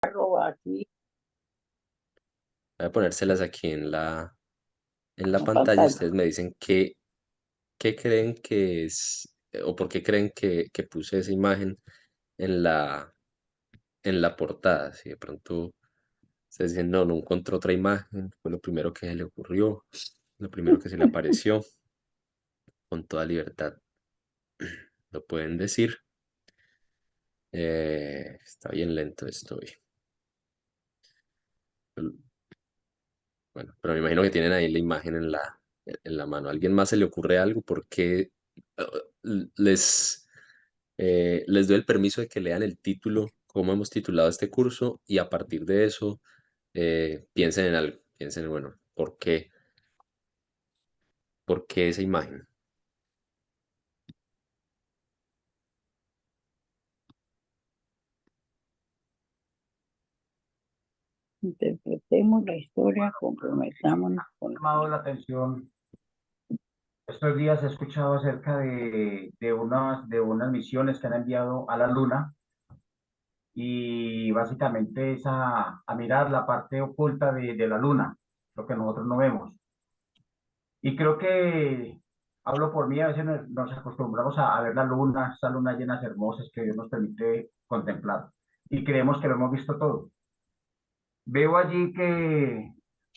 Aquí Voy a ponérselas aquí en la en pantalla. pantalla. Ustedes me dicen qué creen que es, o por qué creen que puse esa imagen en en la portada. Si de pronto ustedes dicen, no encontró otra imagen, fue lo primero que se le ocurrió, lo primero que se le apareció, con toda libertad lo pueden decir. Está bien lento esto hoy. Bueno, pero me imagino que tienen ahí la imagen en la mano. ¿A alguien más se le ocurre algo? Porque les, les doy el permiso de que lean el título, cómo hemos titulado este curso, y a partir de eso piensen en algo. Piensen en, bueno, por qué esa imagen? Interpretemos la historia, comprometámonos con la Llamado la atención. Estos días he escuchado acerca de unas misiones que han enviado a la Luna y básicamente es a mirar la parte oculta de la Luna, lo que nosotros no vemos. Y creo que, hablo por mí, a veces nos acostumbramos a ver la Luna, esas lunas llenas hermosas que Dios nos permite contemplar y creemos que lo hemos visto todo. Veo allí que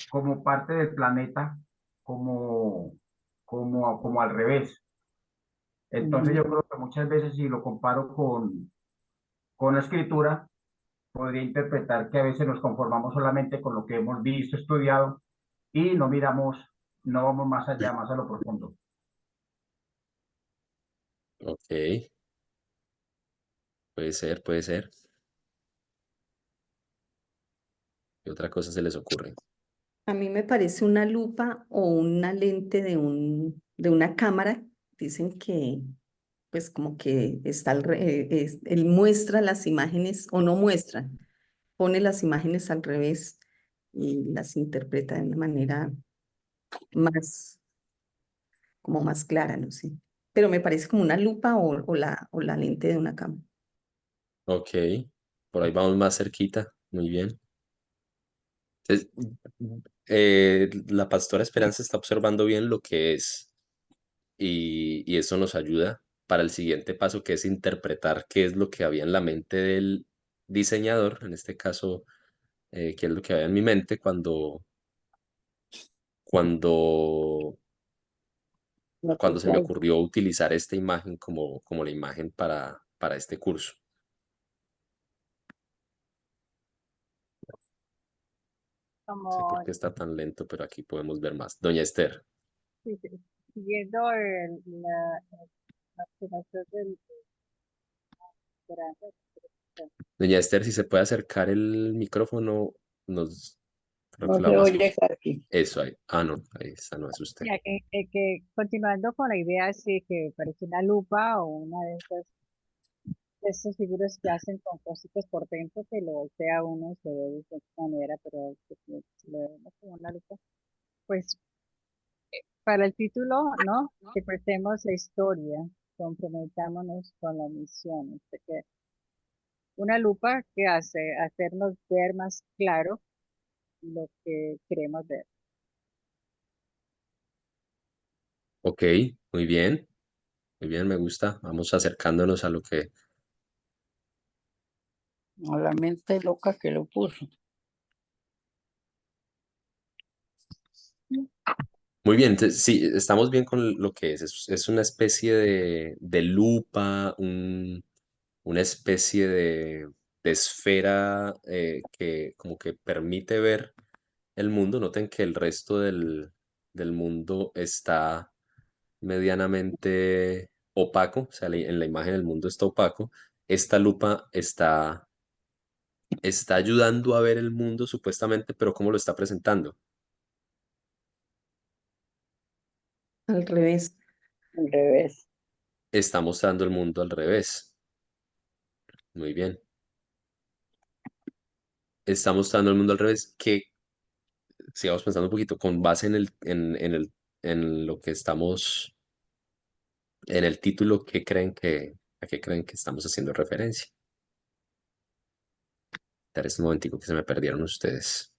como parte del planeta, como, como al revés. Entonces yo creo que muchas veces si lo comparo con la escritura, podría interpretar que a veces nos conformamos solamente con lo que hemos visto, estudiado, y no miramos, no vamos más allá, más a lo profundo. Ok, puede ser, puede ser. ¿Qué otra cosa se les ocurre? A mí me parece una lupa o una lente de una cámara. Dicen que, pues como que está él muestra las imágenes o no muestra, pone las imágenes al revés y las interpreta de una manera más, como más clara, no sé. Pero me parece como una lupa o la lente de una cámara. Ok, por ahí vamos más cerquita. Muy bien. Entonces, la pastora Esperanza está observando bien lo que es y eso nos ayuda para el siguiente paso, que es interpretar qué es lo que había en la mente del diseñador, en este caso, qué es lo que había en mi mente cuando, lo que cuando se me sea. ocurrió utilizar esta imagen como la imagen para este curso. No sé por Como qué está tan lento, pero aquí podemos ver más. Doña Esther. sí, sí, siguiendo la afirmación del esperanza. Doña Esther, si se puede acercar el micrófono, creo No que la se vamos a oye escuchar. aquí. Eso ahí. Ah, no, ahí está, no es usted. Ya que continuando con la idea, sí, que parece una lupa o una de esas figuras que hacen con cositas por dentro que lo voltea uno, se ve de esta manera, pero que si lo vemos como una lupa, pues para el título, ¿no? Interpretemos la historia, comprometámonos con la misión. Porque una lupa que hace hacernos ver más claro lo que queremos ver. Ok, muy bien. Muy bien, me gusta. Vamos acercándonos a lo que... A la mente loca que lo puso. Muy bien, entonces, sí, estamos bien con lo que es. Es una especie de lupa, una especie de esfera que como que permite ver el mundo. Noten que el resto del mundo está medianamente opaco, o sea, en la imagen el mundo está opaco. Esta lupa está ayudando a ver el mundo supuestamente, pero ¿cómo lo está presentando? Al revés. Al revés. Está mostrando el mundo al revés. Muy bien. Está mostrando el mundo al revés, que sigamos pensando un poquito, con base en lo que estamos, en el título, a qué creen que estamos haciendo referencia? Dar este momentico que se me perdieron ustedes.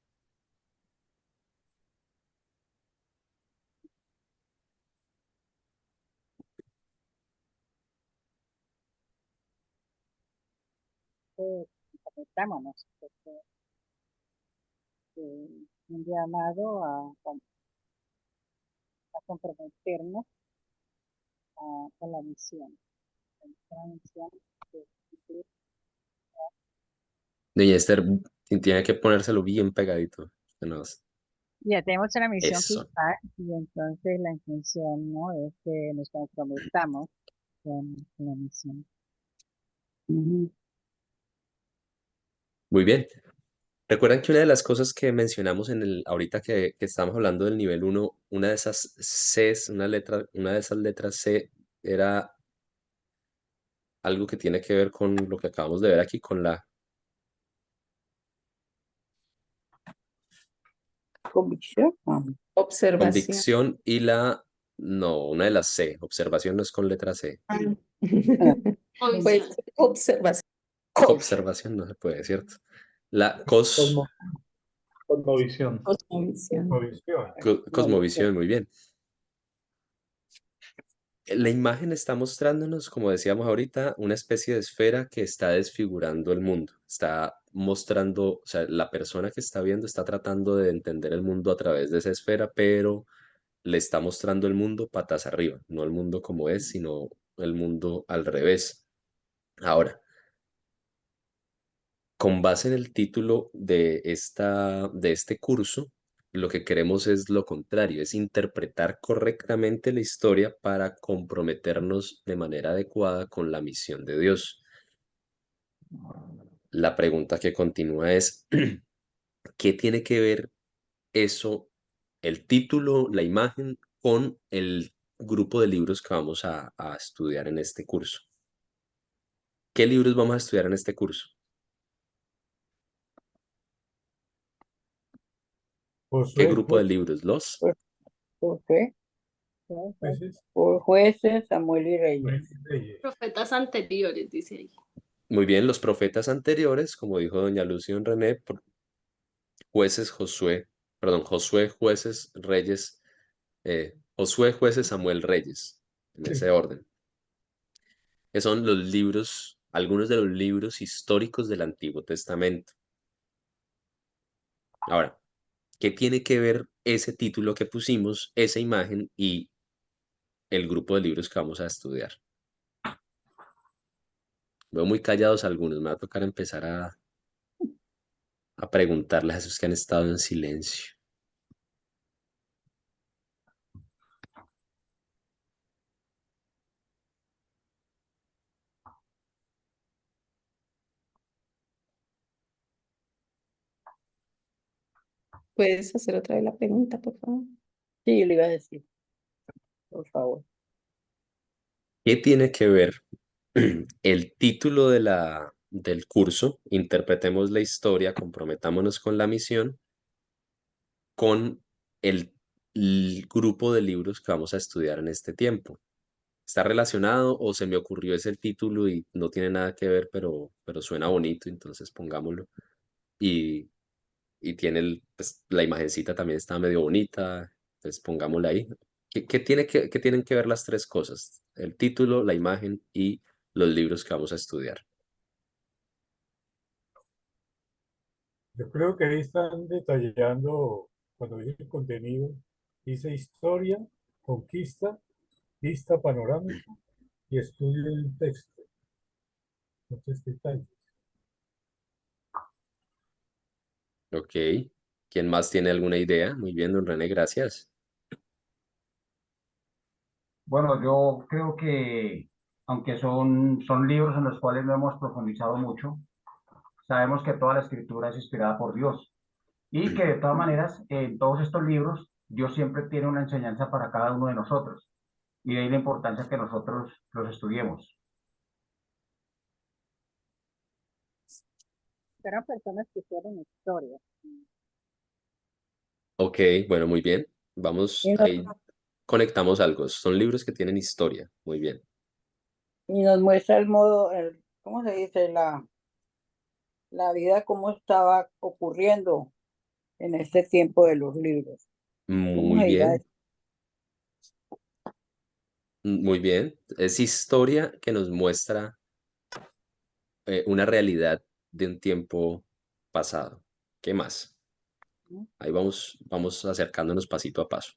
Comprometámonos, porque, un llamado a comprometernos con la misión. Con la misión de cumplir. Doña Esther, tiene que ponérselo bien pegadito. Ya tenemos una misión Eso. fija y entonces la intención, ¿no?, es que nos comprometamos con la misión. Ujú. Muy bien. Recuerdan que una de las cosas que mencionamos ahorita que estamos hablando del nivel 1, una de esas Cs, una de esas letras C era algo que tiene que ver con lo que acabamos de ver aquí, con la Convicción. Observación. convicción y no, una de las C. Observación no es con letra C. Pues observación. Observación no se puede, ¿cierto? La Cosmovisión. Cosmovisión. cosmovisión, muy bien. La imagen está mostrándonos, como decíamos ahorita, una especie de esfera que está desfigurando el mundo. Está mostrando, o sea, la persona que está viendo está tratando de entender el mundo a través de esa esfera, pero le está mostrando el mundo patas arriba, no el mundo como es, sino el mundo al revés. Ahora, con base en el título de este curso, lo que queremos es lo contrario, es interpretar correctamente la historia para comprometernos de manera adecuada con la misión de Dios. La pregunta que continúa es, ¿qué tiene que ver eso, el título, la imagen, con el grupo de libros que vamos a estudiar en este curso? ¿Qué libros vamos a estudiar en este curso? ¿Qué grupo de libros? ¿Los? ¿Por qué? Por jueces, Samuel y Reyes. Profetas anteriores, dice ahí. Muy bien, los profetas anteriores, como dijo doña Lución René, jueces, Josué, jueces, Reyes, Josué, jueces, Samuel, Reyes, en ese orden. Que son los libros, algunos de los libros históricos del Antiguo Testamento. Ahora, ¿qué tiene que ver ese título que pusimos, esa imagen y el grupo de libros que vamos a estudiar? Veo muy callados algunos, me va a tocar empezar a preguntarles a esos que han estado en silencio. ¿Puedes hacer otra vez la pregunta, por favor? Sí, le iba a decir, por favor. ¿Qué tiene que ver el título del curso, Interpretemos la historia, comprometámonos con la misión, con el grupo de libros que vamos a estudiar en este tiempo? ¿Está relacionado o se me ocurrió ese título y no tiene nada que ver, pero suena bonito, entonces pongámoslo? Y, y tiene pues, la imagencita también está medio bonita, entonces pongámosla ahí. ¿Qué tienen que ver las tres cosas? El título, la imagen y los libros que vamos a estudiar. Yo creo que ahí están detallando, cuando dice el contenido, dice historia, conquista, vista panorámica y estudio del texto. Entonces, detalles. Ok. ¿Quién más tiene alguna idea? Muy bien, don René, gracias. Bueno, yo creo que, aunque son libros en los cuales no hemos profundizado mucho, sabemos que toda la escritura es inspirada por Dios y que de todas maneras, en todos estos libros, Dios siempre tiene una enseñanza para cada uno de nosotros. Y de ahí la importancia que nosotros los estudiemos. Eran personas que hicieron historia. Ok, bueno, muy bien. Vamos, Y nos, ahí conectamos algo. Son libros que tienen historia. Muy bien. y nos muestra el modo, ¿cómo se dice? la vida cómo estaba ocurriendo en este tiempo de los libros. ¿Cómo Muy se dirá bien, eso? muy bien. Es historia que nos muestra una realidad de un tiempo pasado. ¿Qué más? Ahí vamos acercándonos pasito a paso.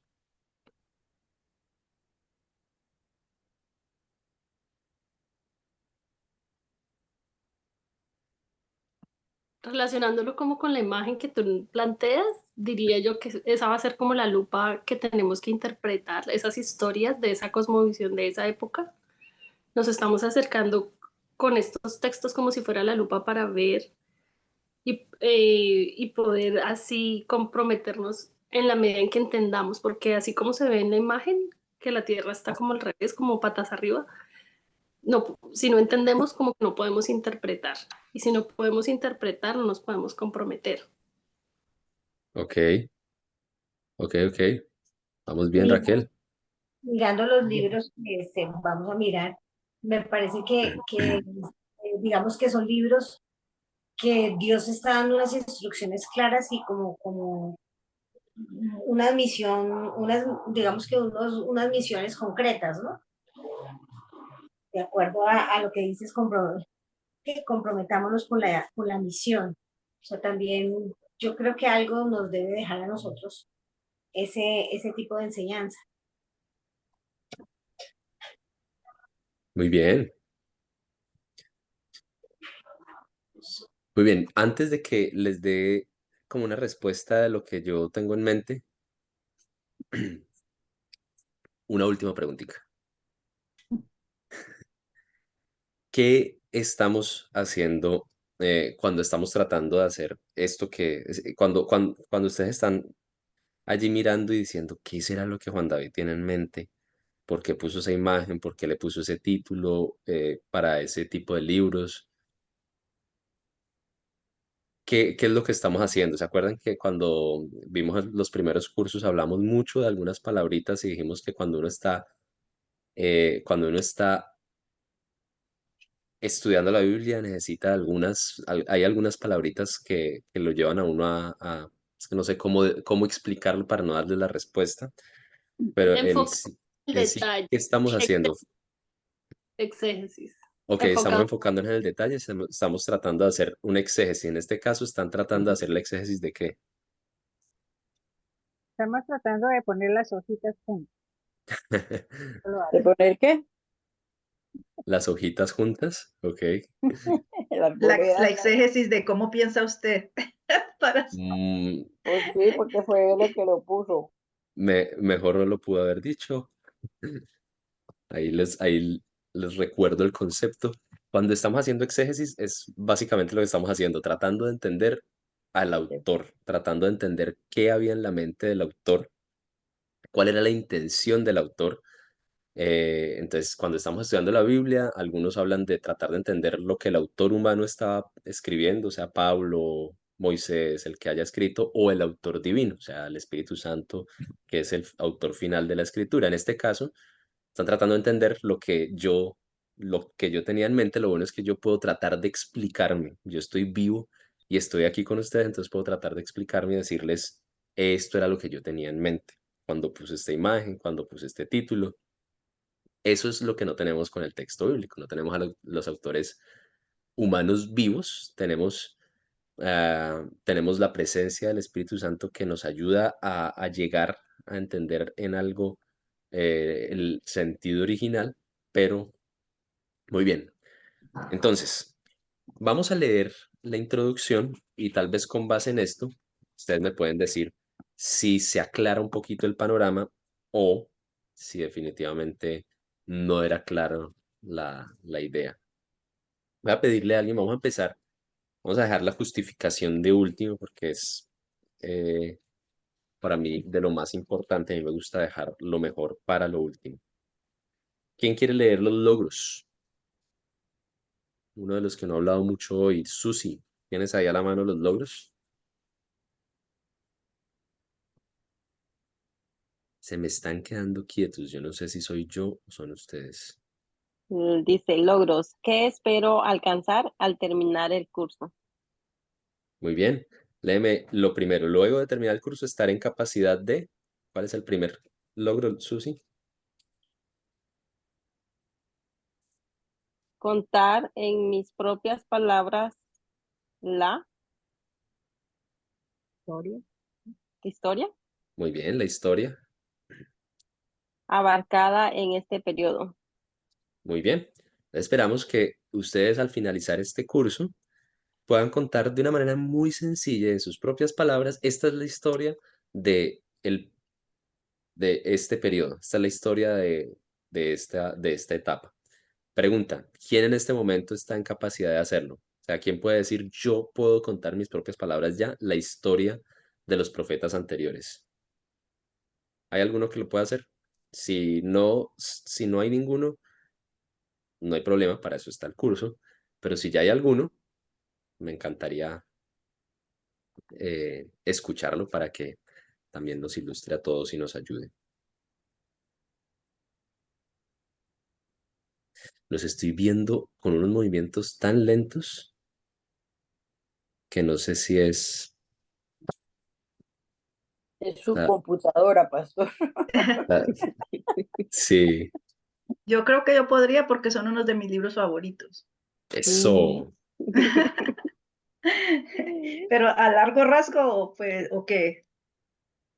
Relacionándolo como con la imagen que tú planteas, diría yo que esa va a ser como la lupa que tenemos que interpretar esas historias de esa cosmovisión de esa época. Nos estamos acercando con estos textos como si fuera la lupa para ver y poder así comprometernos en la medida en que entendamos, porque así como se ve en la imagen, que la Tierra está como al revés, como patas arriba, no, si no entendemos, como que no podemos interpretar. Y si no podemos interpretar, no nos podemos comprometer. Ok, ok. Vamos bien, Mi- Raquel. Mirando los libros que vamos a mirar, me parece que digamos que son libros que Dios está dando unas instrucciones claras y como una misión, digamos que unas misiones concretas, ¿no? De acuerdo a lo que dices, que comprometámonos con la misión. O sea, también yo creo que algo nos debe dejar a nosotros ese tipo de enseñanza. Muy bien, muy bien. Antes de que les dé como una respuesta de lo que yo tengo en mente, una última preguntita. ¿Qué estamos haciendo cuando estamos tratando de hacer esto cuando ustedes están allí mirando y diciendo, ¿qué será lo que Juan David tiene en mente? ¿Por qué puso esa imagen? ¿Por qué le puso ese título para ese tipo de libros? ¿Qué es lo que estamos haciendo? ¿Se acuerdan que cuando vimos los primeros cursos hablamos mucho de algunas palabritas y dijimos que cuando uno está estudiando la Biblia necesita hay algunas palabritas que lo llevan a uno es que no sé cómo explicarlo para no darle la respuesta, pero Enfoca el en sí, detalle, ¿qué estamos haciendo? exégesis. Ok, estamos Enfocado. enfocándonos en el detalle, estamos tratando de hacer un exégesis. En este caso, están tratando de hacer el exégesis de qué? Estamos tratando de poner las hojitas juntas. Lo ¿De hace. poner qué? Las hojitas juntas, ok. La La arboleda. exégesis de cómo piensa usted. Para... Mm, Pues sí, porque fue él el que lo puso. mejor no lo pudo haber dicho. Ahí les recuerdo el concepto. Cuando estamos haciendo exégesis es básicamente lo que estamos haciendo, tratando de entender al autor, tratando de entender qué había en la mente del autor, cuál era la intención del autor. Entonces, cuando estamos estudiando la Biblia, algunos hablan de tratar de entender lo que el autor humano estaba escribiendo, o sea, Pablo, Moisés, el que haya escrito, o el autor divino, o sea, el Espíritu Santo, que es el autor final de la escritura. En este caso, están tratando de entender lo que yo tenía en mente. Lo bueno es que yo puedo tratar de explicarme. Yo estoy vivo y estoy aquí con ustedes, entonces puedo tratar de explicarme y decirles, esto era lo que yo tenía en mente cuando puse esta imagen, cuando puse este título. Eso es lo que no tenemos con el texto bíblico. No tenemos a los autores humanos vivos, tenemos la presencia del Espíritu Santo que nos ayuda a llegar a entender en algo el sentido original, pero muy bien. Entonces, vamos a leer la introducción y tal vez con base en esto, ustedes me pueden decir si se aclara un poquito el panorama o si definitivamente no era claro la idea. Voy a pedirle a alguien, vamos a empezar, vamos a dejar la justificación de último porque es eh, para mí de lo más importante. A mí me gusta dejar lo mejor para lo último. ¿Quién quiere leer los logros? Uno de los que no ha hablado mucho hoy, Susi. ¿Tienes ahí a la mano los logros? Se me están quedando quietos. Yo no sé si soy yo o son ustedes. Dice logros. ¿Qué espero alcanzar al terminar el curso? Muy bien. Léeme lo primero. Luego de terminar el curso, estar en capacidad de... ¿Cuál es el primer logro, Susi? Contar en mis propias palabras la Historia. historia Muy bien, la historia. abarcada en este periodo. Muy bien. Esperamos que ustedes al finalizar este curso puedan contar de una manera muy sencilla, en sus propias palabras, esta es la historia de, de este periodo, esta es la historia de esta etapa. Pregunta, ¿quién en este momento está en capacidad de hacerlo? O sea, ¿quién puede decir, yo puedo contar mis propias palabras ya, la historia de los profetas anteriores? ¿Hay alguno que lo pueda hacer? Si no hay ninguno, no hay problema, para eso está el curso, pero si ya hay alguno, me encantaría escucharlo para que también nos ilustre a todos y nos ayude. Los estoy viendo con unos movimientos tan lentos que no sé si es... Es su ah, computadora, pastor. ah, sí, Yo creo que yo podría porque son unos de mis libros favoritos. eso. Pero a largo rasgo, pues, ¿o qué?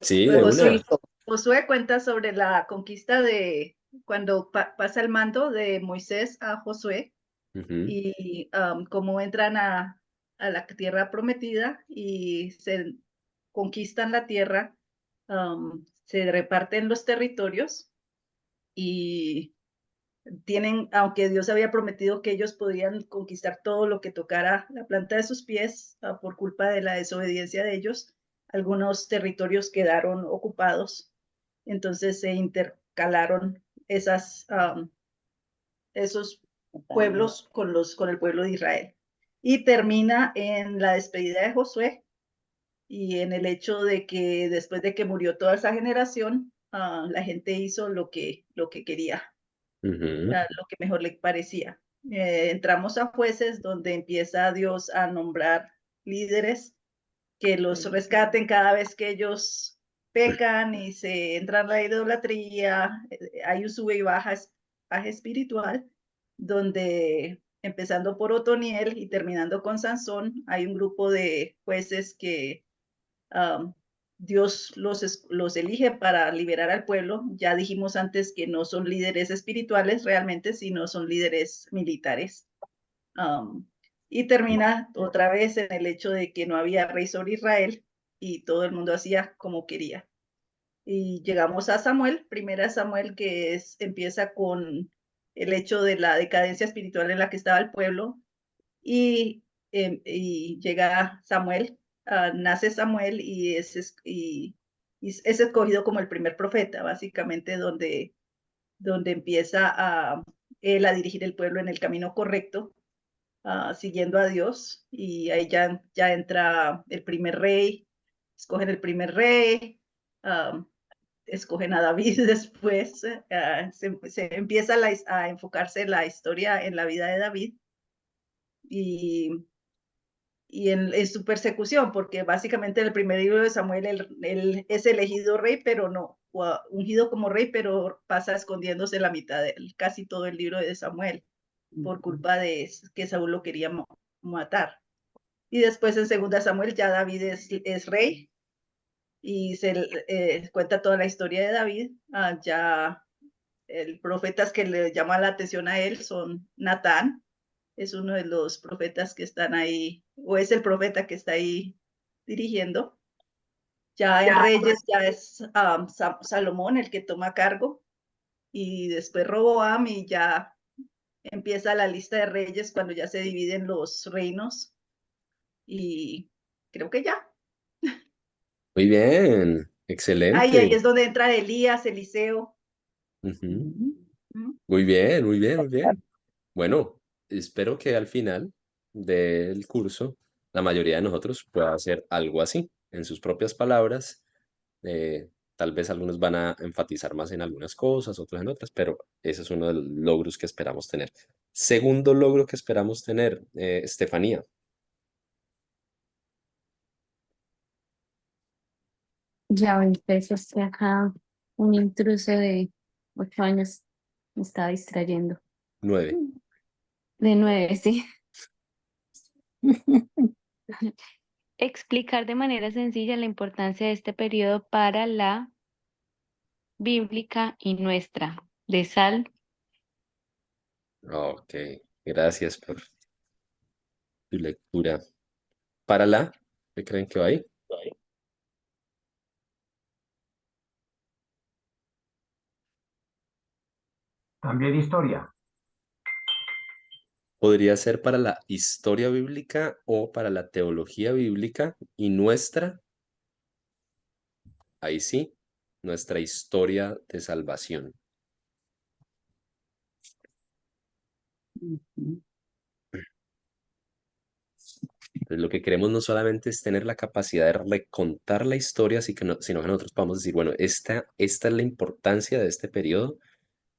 Sí, Pues de Josué, una. Josué cuenta sobre la conquista de cuando pasa el mando de Moisés a Josué Ujú, y cómo entran a la tierra prometida y se conquistan la tierra, se reparten los territorios y tienen, aunque Dios había prometido que ellos podían conquistar todo lo que tocara la planta de sus pies, por culpa de la desobediencia de ellos, algunos territorios quedaron ocupados. Entonces se intercalaron esos pueblos con el pueblo de Israel. Y termina en la despedida de Josué y en el hecho de que después de que murió toda esa generación, la gente hizo lo que quería, ujú, lo que mejor le parecía. Entramos a jueces donde empieza Dios a nombrar líderes que los rescaten cada vez que ellos pecan y se entran en la idolatría. Hay un sube y baja espiritual donde empezando por Otoniel y terminando con Sansón, hay un grupo de jueces que Dios los elige para liberar al pueblo. Ya dijimos antes que no son líderes espirituales realmente, sino son líderes militares. Y termina otra vez en el hecho de que no había rey sobre Israel y todo el mundo hacía como quería. Y llegamos a Samuel, primera Samuel, empieza con el hecho de la decadencia espiritual en la que estaba el pueblo y llega Samuel, nace Samuel y es escogido como el primer profeta, básicamente donde empieza él a dirigir el pueblo en el camino correcto, siguiendo a Dios, y ahí ya entra el primer rey, escogen el primer rey, escogen a David después, se empieza a enfocarse la historia en la vida de David y en su persecución, porque básicamente en el primer libro de Samuel él es elegido rey, pero no, ungido como rey, pero pasa escondiéndose la mitad de casi todo el libro de Samuel por culpa de que Saúl lo quería matar. Y después en segunda Samuel ya David es rey y se cuenta toda la historia de David. Ya el profetas que le llama la atención a él son Natán, es uno de los profetas que están ahí, o es el profeta que está ahí dirigiendo. Ya en Reyes ya es Salomón el que toma cargo, y después Roboam, y ya empieza la lista de reyes cuando ya se dividen los reinos, y creo que ya. muy bien, Ahí excelente. es donde entra Elías, Eliseo. Ujú, muy bien, muy bien, muy bien. Bueno, espero que al final del curso la mayoría de nosotros pueda hacer algo así, en sus propias palabras. Tal vez algunos van a enfatizar más en algunas cosas, otros en otras, pero ese es uno de los logros que esperamos tener. Segundo logro que esperamos tener, Estefanía. Ya empezó estoy acá, un intruso de 8 años me estaba distrayendo. 9. De 9, sí. Explicar de manera sencilla la importancia de este periodo para la bíblica y nuestra. De Sal. Ok, gracias por tu lectura. Para la, ¿qué creen que va ahí? También historia. Podría ser para la historia bíblica o para la teología bíblica y nuestra, ahí sí, nuestra historia de salvación. Ujú. Entonces, lo que queremos no solamente es tener la capacidad de recontar la historia, sino que nosotros podamos decir, bueno, esta es la importancia de este periodo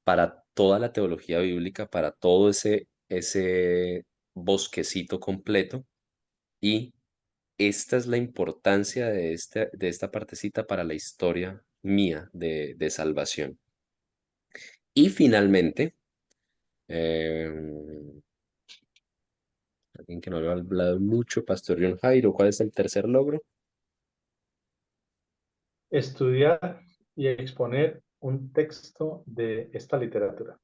para toda la teología bíblica, para todo ese bosquecito completo, y esta es la importancia de esta partecita para la historia mía de salvación. Y finalmente, alguien que no lo ha hablado mucho, Pastor John Jairo, ¿cuál es el tercer logro? Estudiar y exponer un texto de esta literatura.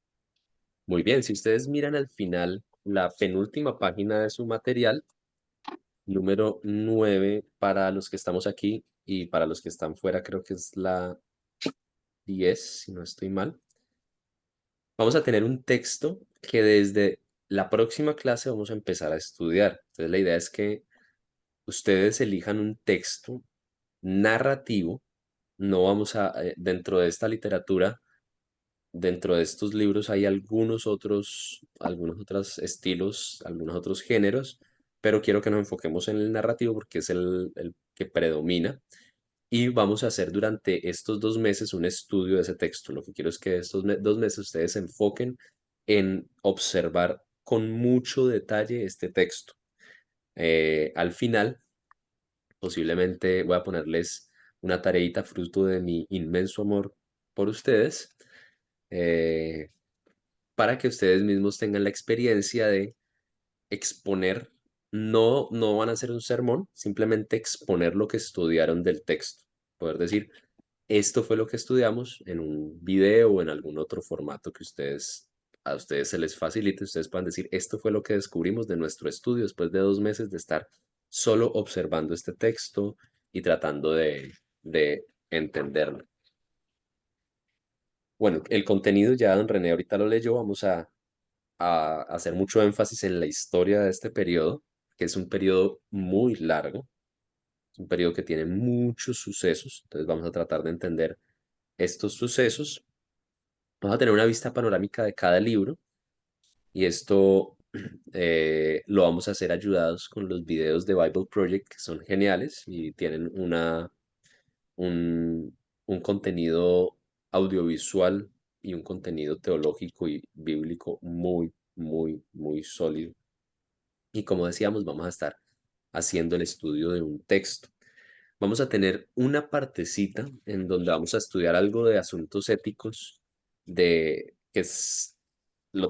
Muy bien, si ustedes miran al final, la penúltima página de su material, número 9 para los que estamos aquí y para los que están fuera, creo que es la 10, si no estoy mal. Vamos a tener un texto que desde la próxima clase vamos a empezar a estudiar. Entonces la idea es que ustedes elijan un texto narrativo. No vamos dentro de esta literatura, dentro de estos libros hay algunos otros estilos, algunos otros géneros, pero quiero que nos enfoquemos en el narrativo porque es el que predomina. Y vamos a hacer durante estos 2 meses un estudio de ese texto. Lo que quiero es que estos 2 meses ustedes se enfoquen en observar con mucho detalle este texto. Al final, posiblemente voy a ponerles una tareita fruto de mi inmenso amor por ustedes, eh, para que ustedes mismos tengan la experiencia de exponer. No van a hacer un sermón, simplemente exponer lo que estudiaron del texto. Poder decir, esto fue lo que estudiamos en un video o en algún otro formato que a ustedes se les facilite. Ustedes puedan decir, esto fue lo que descubrimos de nuestro estudio después de 2 meses de estar solo observando este texto y tratando de entenderlo. Bueno, el contenido ya don René ahorita lo leyó. Vamos a hacer mucho énfasis en la historia de este periodo, que es un periodo muy largo, es un periodo que tiene muchos sucesos. Entonces vamos a tratar de entender estos sucesos. Vamos a tener una vista panorámica de cada libro y esto lo vamos a hacer ayudados con los videos de Bible Project, que son geniales y tienen un contenido audiovisual y un contenido teológico y bíblico muy, muy, muy sólido. Y como decíamos, vamos a estar haciendo el estudio de un texto. Vamos a tener una partecita en donde vamos a estudiar algo de asuntos éticos, lo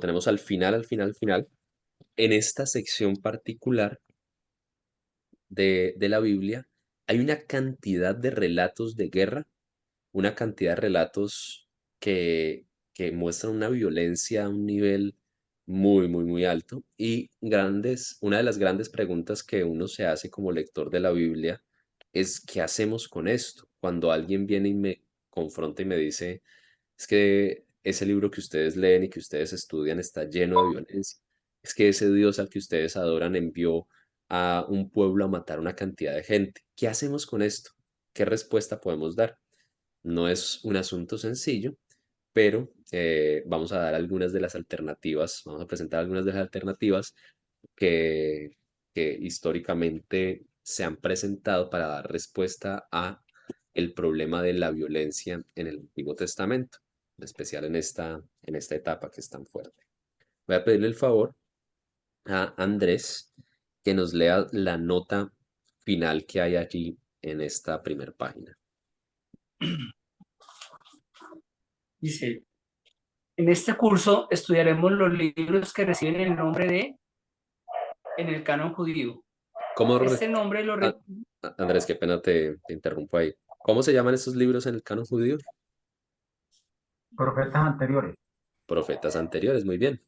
tenemos al final, al final, al final. En esta sección particular de la Biblia hay una cantidad de relatos de guerra, una cantidad de relatos que muestran una violencia a un nivel muy, muy, muy alto. Y una de las grandes preguntas que uno se hace como lector de la Biblia es, ¿qué hacemos con esto? Cuando alguien viene y me confronta y me dice, es que ese libro que ustedes leen y que ustedes estudian está lleno de violencia. Es que ese Dios al que ustedes adoran envió a un pueblo a matar una cantidad de gente. ¿Qué hacemos con esto? ¿Qué respuesta podemos dar? No es un asunto sencillo, pero vamos a dar algunas de las alternativas, vamos a presentar algunas de las alternativas que, que históricamente se han presentado para dar respuesta a el problema de la violencia en el Antiguo Testamento, en especial en esta etapa que es tan fuerte. Voy a pedirle el favor a Andrés que nos lea la nota final que hay allí en esta primera página. Dice, en este curso estudiaremos los libros que reciben el nombre de en el canon judío. ¿Cómo Este nombre lo Ah, Andrés, qué pena te interrumpo ahí. ¿Cómo se llaman estos libros en el canon judío? Profetas anteriores. Profetas anteriores, muy bien.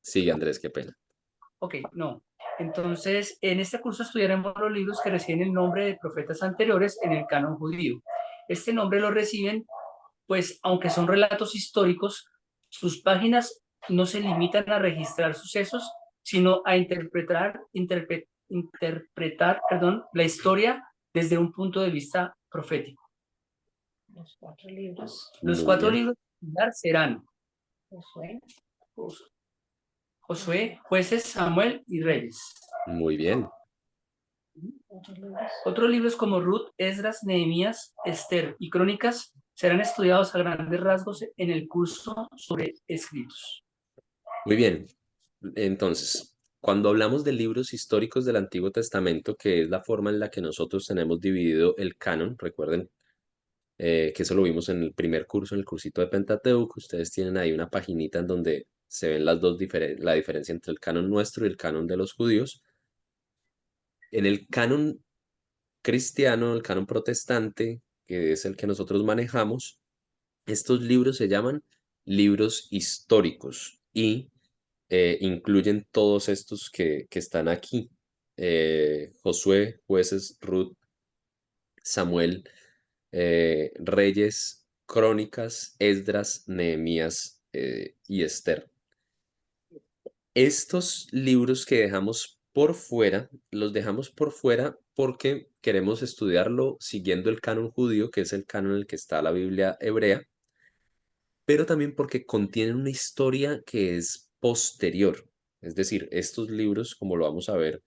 Sigue, Andrés, qué pena. Ok, no. Entonces, en este curso estudiaremos los libros que reciben el nombre de profetas anteriores en el canon judío. Este nombre lo reciben, pues, aunque son relatos históricos, sus páginas no se limitan a registrar sucesos, sino a interpretar, la historia desde un punto de vista profético. Los 4 libros. Los Muy 4 bien. libros serán Josué. Josué, Jueces, Samuel y Reyes. Muy bien. Otros libros. Otros libros como Ruth, Esdras, Nehemías, Esther y Crónicas serán estudiados a grandes rasgos en el curso sobre escritos. Muy bien. Entonces, cuando hablamos de libros históricos del Antiguo Testamento, que es la forma en la que nosotros tenemos dividido el canon, recuerden que eso lo vimos en el primer curso, en el cursito de Pentateuco, ustedes tienen ahí una paginita en donde se ven la diferencia entre el canon nuestro y el canon de los judíos. En el canon cristiano, el canon protestante, que es el que nosotros manejamos, estos libros se llaman libros históricos y incluyen todos estos que están aquí. Josué, Jueces, Ruth, Samuel, Reyes, Crónicas, Esdras, Nehemías y Esther. Estos libros que dejamos por fuera, los dejamos por fuera porque queremos estudiarlo siguiendo el canon judío, que es el canon en el que está la Biblia hebrea, pero también porque contienen una historia que es posterior. Es decir, estos libros, como lo vamos a ver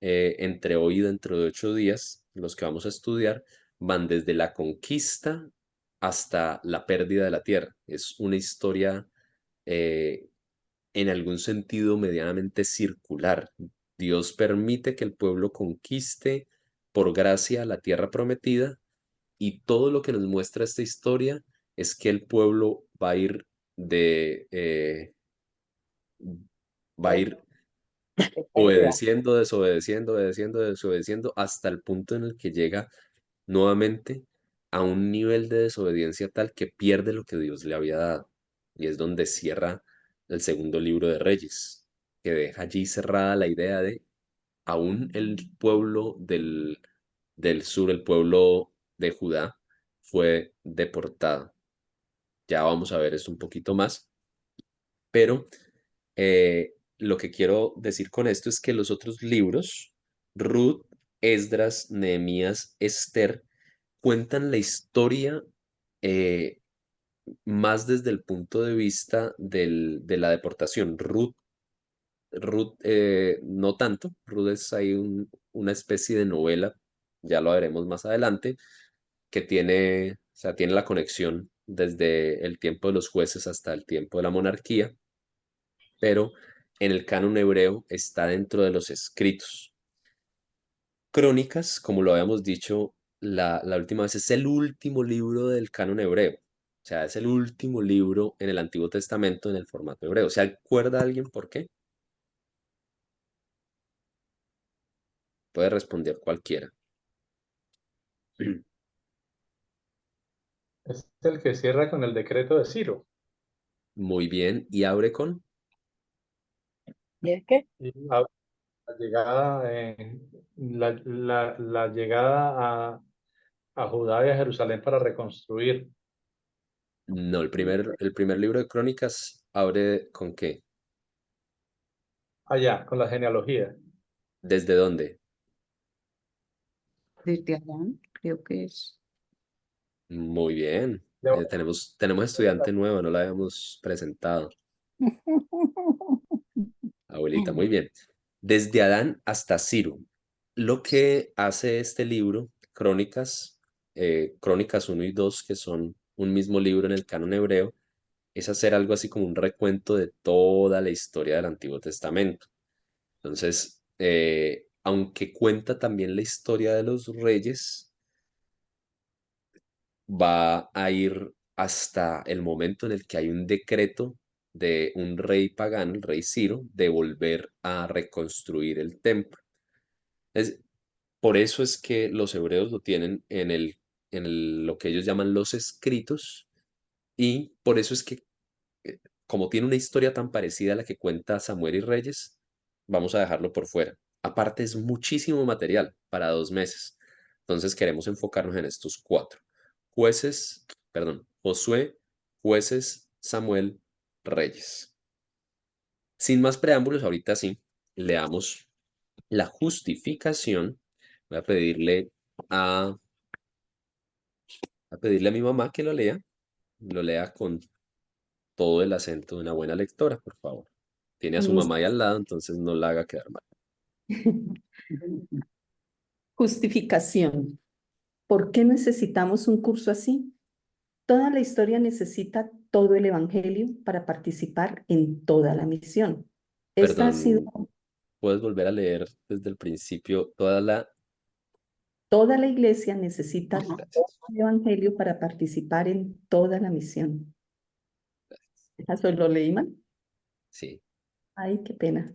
entre hoy y dentro de 8 días, los que vamos a estudiar, van desde la conquista hasta la pérdida de la tierra. Es una historia en algún sentido medianamente circular. Dios permite que el pueblo conquiste por gracia la tierra prometida y todo lo que nos muestra esta historia es que el pueblo va a ir va a ir obedeciendo, desobedeciendo, obedeciendo, desobedeciendo, hasta el punto en el que llega nuevamente a un nivel de desobediencia tal que pierde lo que Dios le había dado. Y es donde cierra el segundo libro de Reyes, que deja allí cerrada la idea de aún el pueblo del sur, el pueblo de Judá, fue deportado. Ya vamos a ver esto un poquito más, pero lo que quiero decir con esto es que los otros libros, Ruth, Esdras, Nehemías, Esther, cuentan la historia eh, más desde el punto de vista de la deportación. Ruth no tanto. Ruth es ahí una especie de novela, ya lo veremos más adelante, que tiene, o sea, tiene la conexión desde el tiempo de los jueces hasta el tiempo de la monarquía, pero en el canon hebreo está dentro de los escritos. Crónicas, como lo habíamos dicho la última vez, es el último libro del canon hebreo. O sea, es el último libro en el Antiguo Testamento en el formato hebreo. ¿Se acuerda alguien por qué? Puede responder cualquiera. Es el que cierra con el decreto de Ciro. Muy bien. ¿Y abre con? ¿Y es qué? Y la llegada, la llegada a Judá y a Jerusalén para reconstruir. No, el primer libro de Crónicas abre con qué. Allá, con la genealogía. ¿Desde dónde? Desde Adán, creo que es. Muy bien. De- Tenemos estudiante nuevo, no la habíamos presentado. Abuelita, muy bien. Desde Adán hasta Ciro. Lo que hace este libro, Crónicas 1 y 2, que son un mismo libro en el canon hebreo, es hacer algo así como un recuento de toda la historia del Antiguo Testamento. Entonces, aunque cuenta también la historia de los reyes, va a ir hasta el momento en el que hay un decreto de un rey pagano, el rey Ciro, de volver a reconstruir el templo. Es, por eso es que los hebreos lo tienen lo que ellos llaman los escritos, y por eso es que, como tiene una historia tan parecida a la que cuenta Samuel y Reyes, vamos a dejarlo por fuera. Aparte, es muchísimo material para 2 meses. Entonces queremos enfocarnos en estos 4. Josué, Jueces, Samuel, Reyes. Sin más preámbulos, ahorita sí, leamos la justificación. Voy a pedirle a mi mamá que lo lea con todo el acento de una buena lectora, por favor. Tiene a su mamá ahí al lado, entonces no la haga quedar mal. Justificación. ¿Por qué necesitamos un curso así? Toda la historia necesita todo el evangelio para participar en toda la misión. Esta ha sido Perdón, ¿puedes volver a leer desde el principio toda la... Toda la iglesia necesita todo Gracias. el evangelio para participar en toda la misión. ¿Eso lo leí mal? Sí. Ay, qué pena.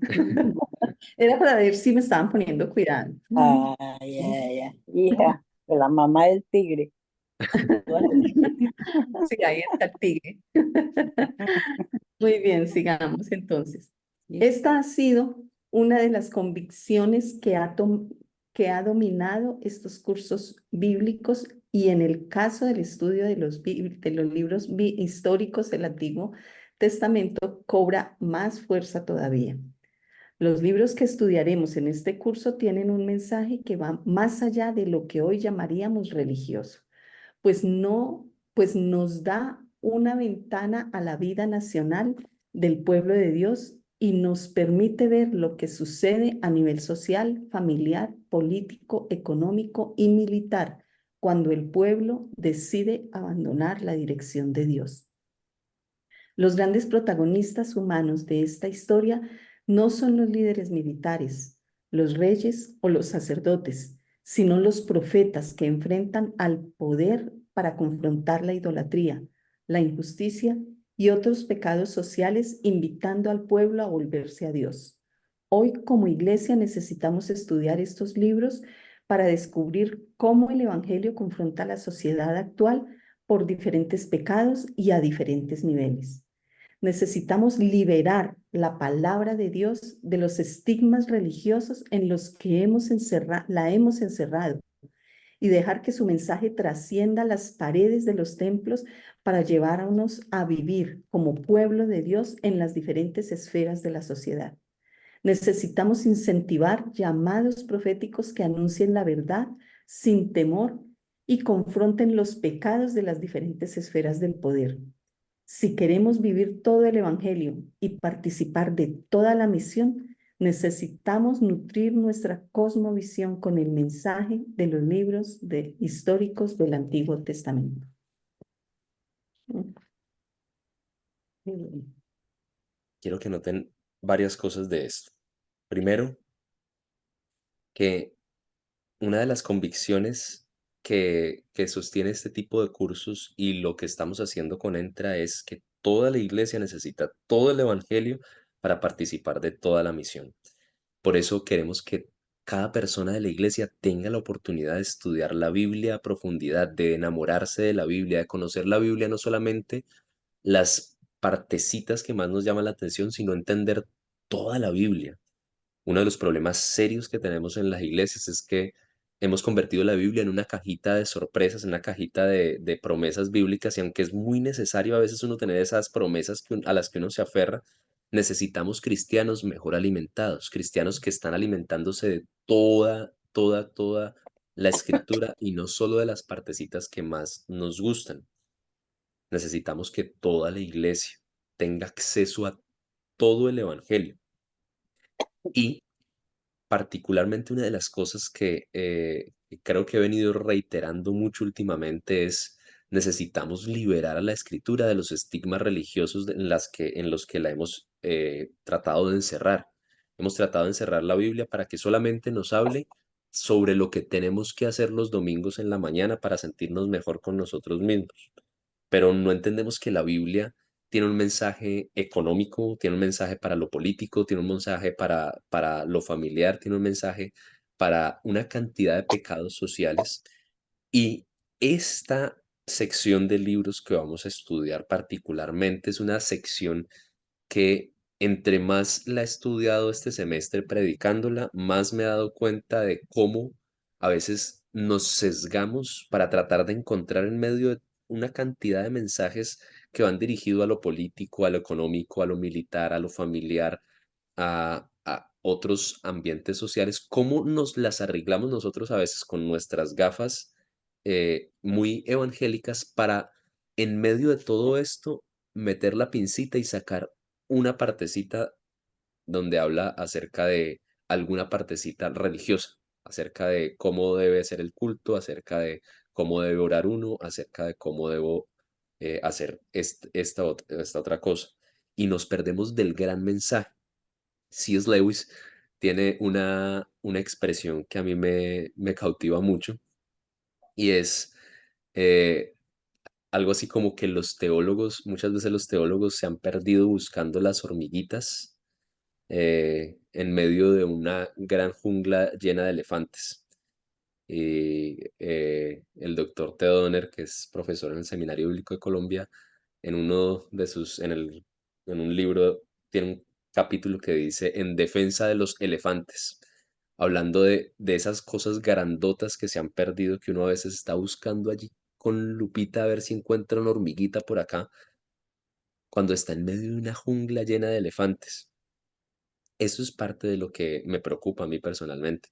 Era para ver si me estaban poniendo cuidado. Ay, ay, ay. Hija, de la mamá del tigre. Sí, ahí está el tigre. Muy bien, sigamos entonces. Esta ha sido una de las convicciones que ha dominado estos cursos bíblicos, y en el caso del estudio de los libros históricos del Antiguo Testamento cobra más fuerza todavía. Los libros que estudiaremos en este curso tienen un mensaje que va más allá de lo que hoy llamaríamos religioso, pues nos da una ventana a la vida nacional del pueblo de Dios y nos permite ver lo que sucede a nivel social, familiar, político, económico y militar cuando el pueblo decide abandonar la dirección de Dios. Los grandes protagonistas humanos de esta historia no son los líderes militares, los reyes o los sacerdotes, sino los profetas que enfrentan al poder para confrontar la idolatría, la injusticia y otros pecados sociales, invitando al pueblo a volverse a Dios. Hoy, como iglesia, necesitamos estudiar estos libros para descubrir cómo el Evangelio confronta a la sociedad actual por diferentes pecados y a diferentes niveles. Necesitamos liberar la palabra de Dios de los estigmas religiosos en los que la hemos encerrado, y dejar que su mensaje trascienda las paredes de los templos para llevarnos a vivir como pueblo de Dios en las diferentes esferas de la sociedad. Necesitamos incentivar llamados proféticos que anuncien la verdad sin temor y confronten los pecados de las diferentes esferas del poder. Si queremos vivir todo el evangelio y participar de toda la misión, necesitamos nutrir nuestra cosmovisión con el mensaje de los libros históricos del Antiguo Testamento. Quiero que noten varias cosas de esto. Primero, que una de las convicciones que sostiene este tipo de cursos y lo que estamos haciendo con Entra es que toda la iglesia necesita todo el evangelio para participar de toda la misión. Por eso queremos que cada persona de la iglesia tenga la oportunidad de estudiar la Biblia a profundidad, de enamorarse de la Biblia, de conocer la Biblia, no solamente las partecitas que más nos llaman la atención, sino entender toda la Biblia. Uno de los problemas serios que tenemos en las iglesias es que hemos convertido la Biblia en una cajita de sorpresas, en una cajita de promesas bíblicas, y aunque es muy necesario a veces uno tener esas promesas a las que uno se aferra, necesitamos cristianos mejor alimentados, cristianos que están alimentándose de toda la escritura y no solo de las partecitas que más nos gustan. Necesitamos que toda la iglesia tenga acceso a todo el evangelio. Y particularmente una de las cosas que creo que he venido reiterando mucho últimamente es: necesitamos liberar a la escritura de los estigmas religiosos en los que la hemos tratado de encerrar. Hemos tratado de encerrar la Biblia para que solamente nos hable sobre lo que tenemos que hacer los domingos en la mañana para sentirnos mejor con nosotros mismos. Pero no entendemos que la Biblia tiene un mensaje económico, tiene un mensaje para lo político, tiene un mensaje para lo familiar, tiene un mensaje para una cantidad de pecados sociales. Y esta sección de libros que vamos a estudiar particularmente es una sección que entre más la he estudiado este semestre predicándola, más me he dado cuenta de cómo a veces nos sesgamos para tratar de encontrar en medio de una cantidad de mensajes que van dirigidos a lo político, a lo económico, a lo militar, a lo familiar, a otros ambientes sociales, cómo nos las arreglamos nosotros a veces con nuestras gafas muy evangélicas para en medio de todo esto meter la pincita y sacar una partecita donde habla acerca de alguna partecita religiosa, acerca de cómo debe ser el culto, acerca de cómo debe orar uno, acerca de cómo debo hacer esta otra cosa. Y nos perdemos del gran mensaje. C.S. Lewis tiene una expresión que a mí me cautiva mucho y es eh, algo así como que los teólogos, muchas veces los teólogos se han perdido buscando las hormiguitas en medio de una gran jungla llena de elefantes. Y el doctor Theo Donner, que es profesor en el Seminario Bíblico de Colombia, en uno de sus, en un libro, tiene un capítulo que dice En defensa de los elefantes, hablando de esas cosas grandotas que se han perdido, que uno a veces está buscando allí con lupita a ver si encuentra una hormiguita por acá, cuando está en medio de una jungla llena de elefantes. Eso es parte de lo que me preocupa a mí personalmente,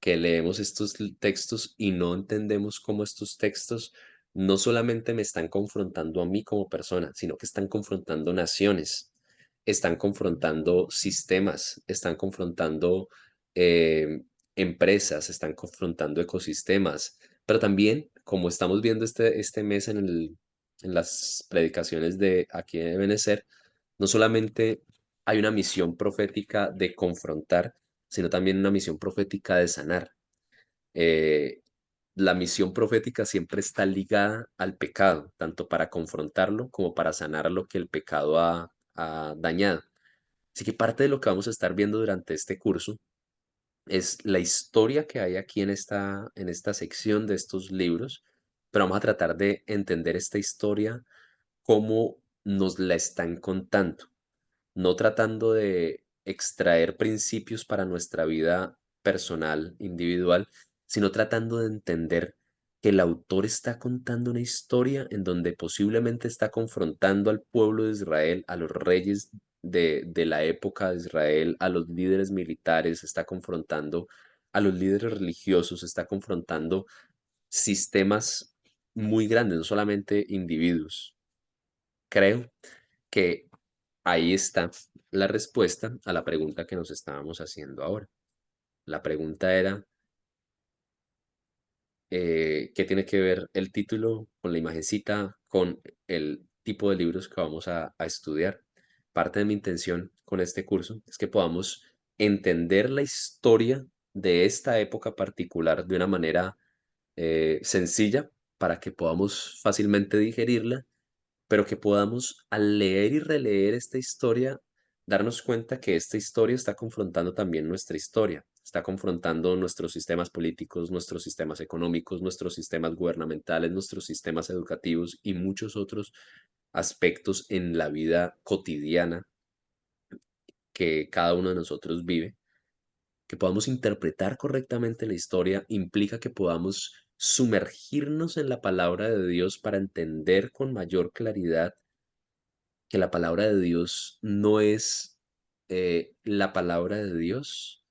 que leemos estos textos y no entendemos cómo estos textos no solamente me están confrontando a mí como persona, sino que están confrontando naciones, están confrontando sistemas, están confrontando eh, empresas, están confrontando ecosistemas, pero también, como estamos viendo este mes en las predicaciones de Aquí deben de ser, no solamente hay una misión profética de confrontar, sino también una misión profética de sanar. Eh, la misión profética siempre está ligada al pecado, tanto para confrontarlo como para sanar lo que el pecado ha dañado. Así que parte de lo que vamos a estar viendo durante este curso es la historia que hay aquí en esta sección de estos libros, pero vamos a tratar de entender esta historia cómo nos la están contando, no tratando de extraer principios para nuestra vida personal, individual, sino tratando de entender que el autor está contando una historia en donde posiblemente está confrontando al pueblo de Israel, a los reyes de la época de Israel, a los líderes militares, está confrontando a los líderes religiosos, está confrontando sistemas muy grandes, no solamente individuos. Creo que ahí está la respuesta a la pregunta que nos estábamos haciendo ahora. La pregunta era, ¿qué tiene que ver el título con la imagencita, con el tipo de libros que vamos a estudiar? Parte de mi intención con este curso es que podamos entender la historia de esta época particular de una manera sencilla para que podamos fácilmente digerirla, pero que podamos al leer y releer esta historia, darnos cuenta que esta historia está confrontando también nuestra historia, está confrontando nuestros sistemas políticos, nuestros sistemas económicos, nuestros sistemas gubernamentales, nuestros sistemas educativos y muchos otros aspectos en la vida cotidiana que cada uno de nosotros vive. Que podamos interpretar correctamente la historia implica que podamos sumergirnos en la palabra de Dios para entender con mayor claridad que la palabra de Dios no es la palabra de Dios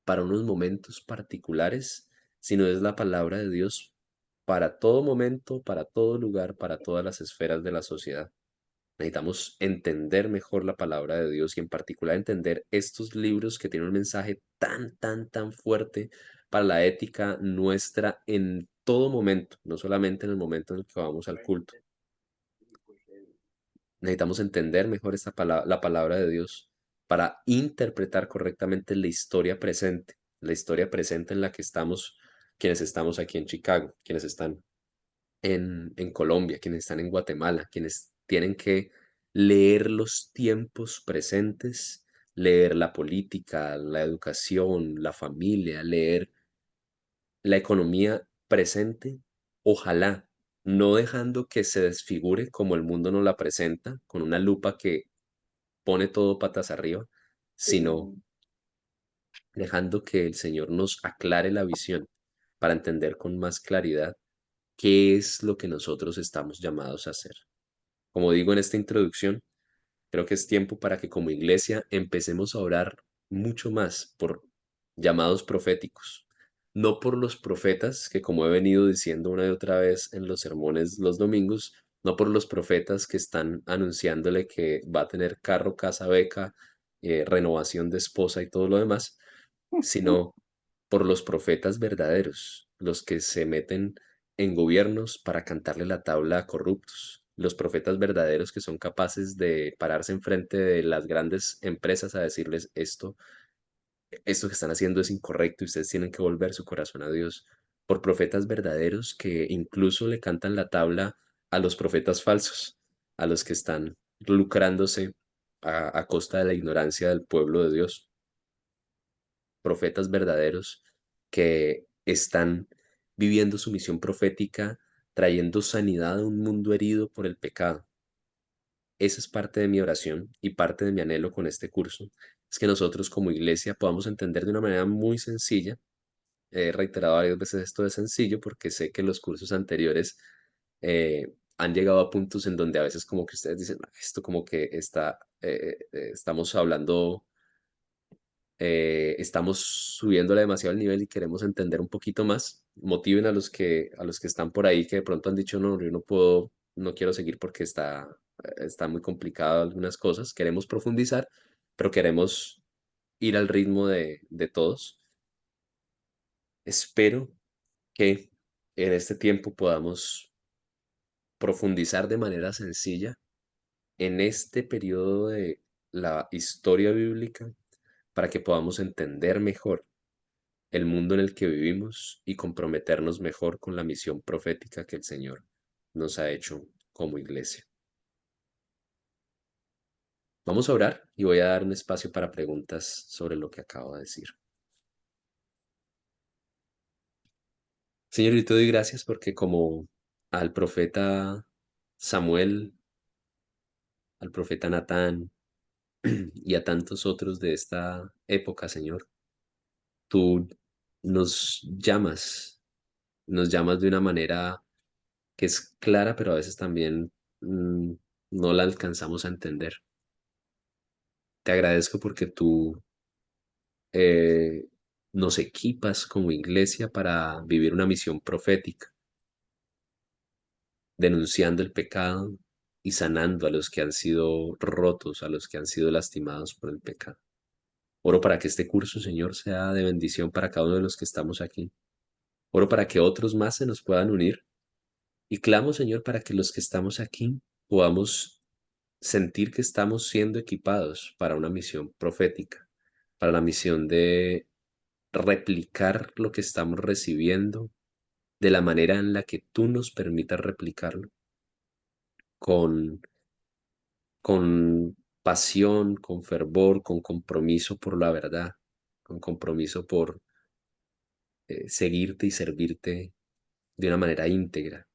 para unos momentos particulares, sino es la palabra de Dios para todo momento, para todo lugar, para todas las esferas de la sociedad. Necesitamos entender mejor la palabra de Dios y en particular entender estos libros que tienen un mensaje tan fuerte para la ética nuestra en todo momento, no solamente en el momento en el que vamos al culto. Necesitamos entender mejor la palabra de Dios para interpretar correctamente la historia presente la historia presente en la que estamos, quienes estamos aquí en Chicago, quienes están en Colombia, quienes están en Guatemala, quienes tienen que leer los tiempos presentes, leer la política, la educación, la familia, leer la economía presente, ojalá, no dejando que se desfigure como el mundo nos la presenta, con una lupa que pone todo patas arriba, sino dejando que el Señor nos aclare la visión para entender con más claridad qué es lo que nosotros estamos llamados a hacer. Como digo en esta introducción, creo que es tiempo para que como iglesia empecemos a orar mucho más por llamados proféticos, no por los profetas, que como he venido diciendo una y otra vez en los sermones los domingos, no por los profetas que están anunciándole que va a tener carro, casa, beca, renovación de esposa y todo lo demás, sino por los profetas verdaderos, los que se meten en gobiernos para cantarle la tabla a corruptos, los profetas verdaderos que son capaces de pararse enfrente de las grandes empresas a decirles esto que están haciendo es incorrecto y ustedes tienen que volver su corazón a Dios, por profetas verdaderos que incluso le cantan la tabla a los profetas falsos, a los que están lucrándose a costa de la ignorancia del pueblo de Dios, profetas verdaderos que están viviendo su misión profética, trayendo sanidad a un mundo herido por el pecado. Esa es parte de mi oración y parte de mi anhelo con este curso, es que nosotros como iglesia podamos entender de una manera muy sencilla. He reiterado varias veces esto de sencillo porque sé que los cursos anteriores han llegado a puntos en donde a veces como que ustedes dicen, "Ah, esto como que estamos hablando, estamos subiéndole demasiado el nivel y queremos entender un poquito más. Motiven a los que están por ahí que de pronto han dicho, no, yo no puedo, no quiero seguir porque está muy complicado algunas cosas. Queremos profundizar, pero queremos ir al ritmo de todos. Espero que en este tiempo podamos profundizar de manera sencilla en este periodo de la historia bíblica para que podamos entender mejor el mundo en el que vivimos y comprometernos mejor con la misión profética que el Señor nos ha hecho como iglesia. Vamos a orar y voy a dar un espacio para preguntas sobre lo que acabo de decir. Señor, yo te doy gracias porque como al profeta Samuel, al profeta Natán y a tantos otros de esta época, Señor, tú nos llamas de una manera que es clara, pero a veces también no la alcanzamos a entender. Te agradezco porque tú eh, nos equipas como iglesia para vivir una misión profética, denunciando el pecado y sanando a los que han sido rotos, a los que han sido lastimados por el pecado. Oro para que este curso, Señor, sea de bendición para cada uno de los que estamos aquí. Oro para que otros más se nos puedan unir y clamo, Señor, para que los que estamos aquí podamos sentir que estamos siendo equipados para una misión profética, para la misión de replicar lo que estamos recibiendo de la manera en la que tú nos permitas replicarlo, con, con pasión, con fervor, con compromiso por la verdad, con compromiso por seguirte y servirte de una manera íntegra.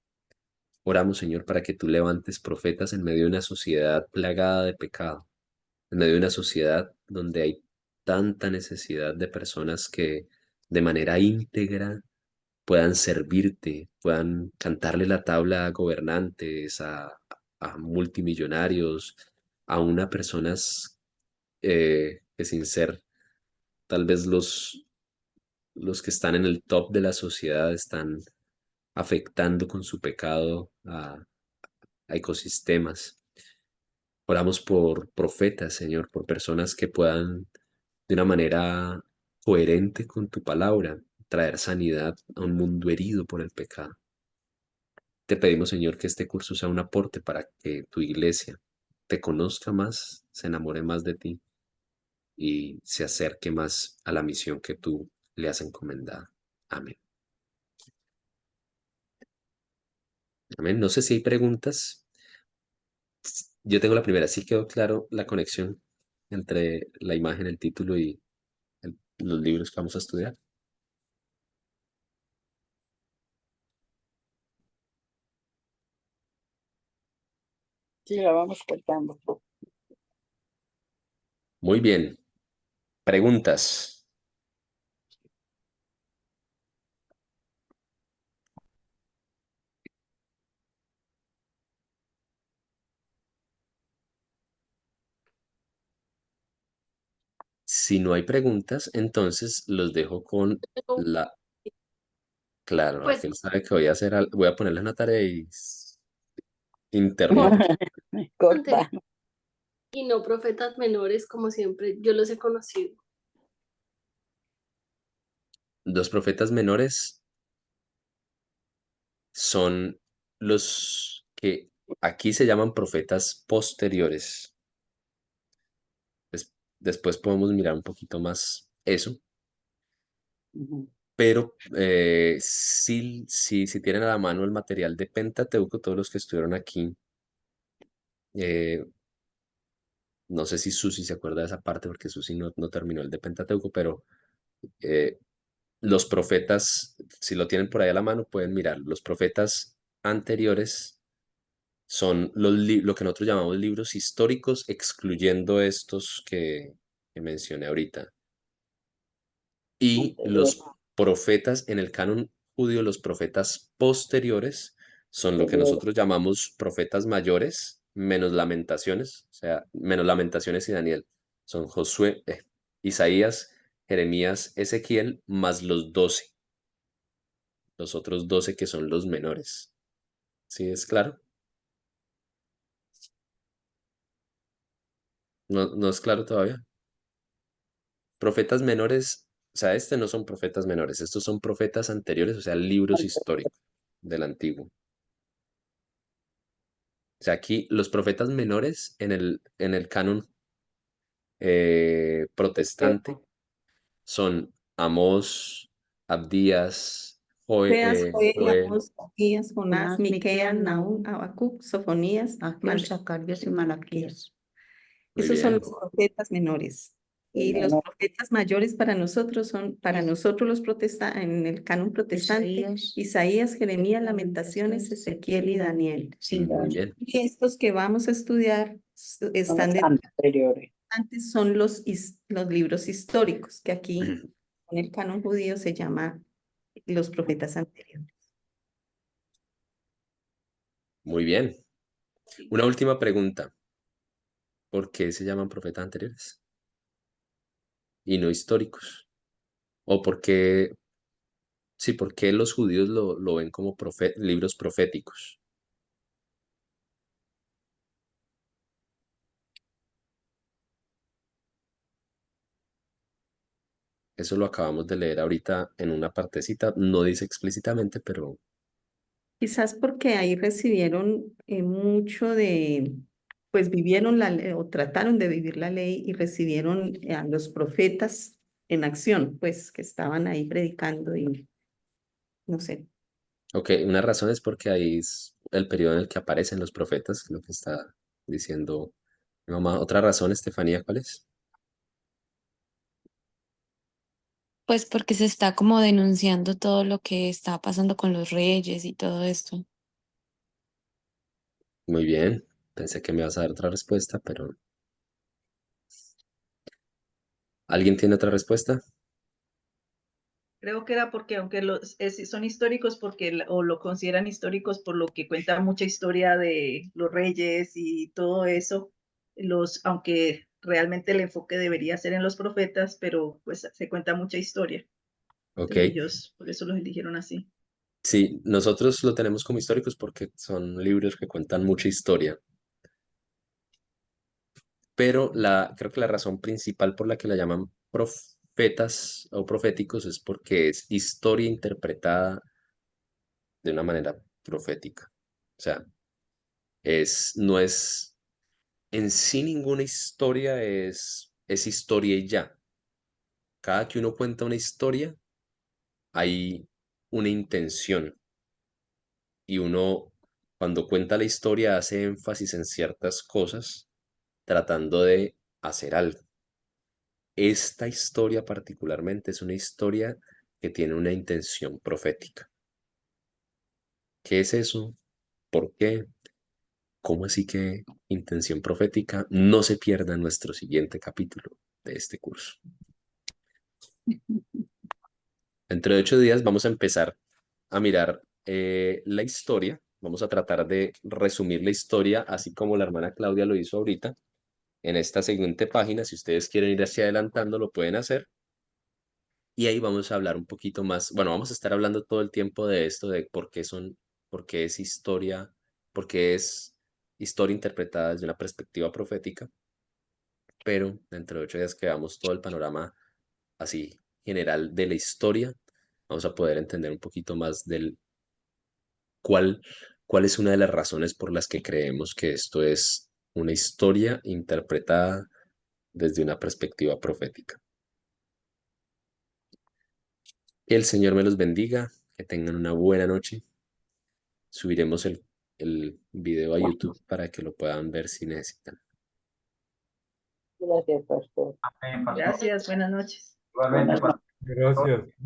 Oramos, Señor, para que tú levantes profetas en medio de una sociedad plagada de pecado, en medio de una sociedad donde hay tanta necesidad de personas que de manera íntegra puedan servirte, puedan cantarle la tabla a gobernantes, a multimillonarios, aún a personas que sin ser tal vez los que están en el top de la sociedad están afectando con su pecado a ecosistemas. Oramos por profetas, Señor, por personas que puedan de una manera coherente con tu palabra traer sanidad a un mundo herido por el pecado. Te pedimos, Señor, que este curso sea un aporte para que tu iglesia te conozca más, se enamore más de ti y se acerque más a la misión que tú le has encomendado. Amén. Amén. No sé si hay preguntas. Yo tengo la primera. ¿Sí quedó claro la conexión entre la imagen, el título y los libros que vamos a estudiar? Sí, la vamos cortando. Muy bien. Preguntas. Si no hay preguntas, entonces los dejo con la... Claro, Pues Raquel sabe que voy a hacer, voy a ponerle una tarea y interrumpo. Corta. y no profetas menores, como siempre, yo los he conocido. Los profetas menores son los que aquí se llaman profetas posteriores. Después podemos mirar un poquito más eso, Ujú. pero si tienen a la mano el material de Pentateuco, todos los que estuvieron aquí, no sé si Susi se acuerda de esa parte porque Susi no terminó el de Pentateuco, pero eh, los profetas, si lo tienen por ahí a la mano, pueden mirar. Los profetas anteriores son lo que nosotros llamamos libros históricos, excluyendo estos que mencioné ahorita. Y los profetas en el canon judío, los profetas posteriores, son lo que nosotros llamamos profetas mayores, menos lamentaciones, o sea, menos lamentaciones y Daniel. Son Josué, Isaías, Jeremías, Ezequiel, más los otros 12 que son los menores. ¿Sí es claro? No es claro todavía. Profetas menores, o sea, no son profetas menores, estos son profetas anteriores, o sea, libros históricos del Antiguo. O sea, aquí los profetas menores en el canon protestante son Amós, Abdías, Oseas, Joel, Joel. Amós, Isaías, Jonás, Miqueas, Nahum, Habacuc, Sofonías, Ageo, Zacarías y Malaquías. Muy Esos son bien, los profetas menores. Y los profetas mayores para nosotros son, para nosotros los protestantes, en el canon protestante, Isaías, Jeremías, Lamentaciones, Ezequiel y Daniel. muy bien. Y estos que vamos a estudiar están anteriores. antes son los libros históricos, que aquí en el canon judío se llama los profetas anteriores. Muy bien. Una última pregunta. ¿Por qué se llaman profetas anteriores y no históricos? ¿O por qué, sí, por qué los judíos lo ven como libros proféticos? Eso lo acabamos de leer ahorita en una partecita, no dice explícitamente, pero Quizás porque ahí recibieron mucho de, pues vivieron la ley o trataron de vivir la ley y recibieron a los profetas en acción, pues que estaban ahí predicando y no sé. ok, una razón es porque ahí es el periodo en el que aparecen los profetas, lo que está diciendo mi mamá. Otra razón, Estefanía, ¿cuál es? Pues porque se está como denunciando todo lo que está pasando con los reyes y todo esto. Muy bien, pensé que me ibas a dar otra respuesta, pero ¿alguien tiene otra respuesta? Creo que era porque aunque son históricos porque o lo consideran históricos por lo que cuenta mucha historia de los reyes y todo eso, aunque realmente el enfoque debería ser en los profetas, pero pues se cuenta mucha historia. Ok, Entonces ellos por eso los eligieron así. sí, nosotros lo tenemos como históricos porque son libros que cuentan mucha historia, pero creo que la razón principal por la que la llaman profetas o proféticos es porque es historia interpretada de una manera profética. O sea, no es en sí ninguna historia es historia y ya. Cada que uno cuenta una historia hay una intención y uno cuando cuenta la historia hace énfasis en ciertas cosas tratando de hacer algo. Esta historia particularmente es una historia que tiene una intención profética. ¿Qué es eso? ¿Por qué? ¿Cómo así que intención profética? No se pierda nuestro siguiente capítulo de este curso. Dentro de 8 días vamos a empezar a mirar la historia. Vamos a tratar de resumir la historia, así como la hermana Claudia lo hizo ahorita, en esta siguiente página. Si ustedes quieren ir hacia adelantando, lo pueden hacer. Y ahí vamos a hablar un poquito más. Bueno, vamos a estar hablando todo el tiempo de esto, de por qué es historia, por qué es historia interpretada desde una perspectiva profética. Pero dentro de 8 días que veamos todo el panorama así general de la historia, vamos a poder entender un poquito más del cuál es una de las razones por las que creemos que esto es una historia interpretada desde una perspectiva profética. Que el Señor me los bendiga, que tengan una buena noche. Subiremos el video a YouTube para que lo puedan ver si necesitan. Gracias, pastor. Amén, pastor. Gracias, buenas noches. Igualmente, Buenas pastor. Gracias.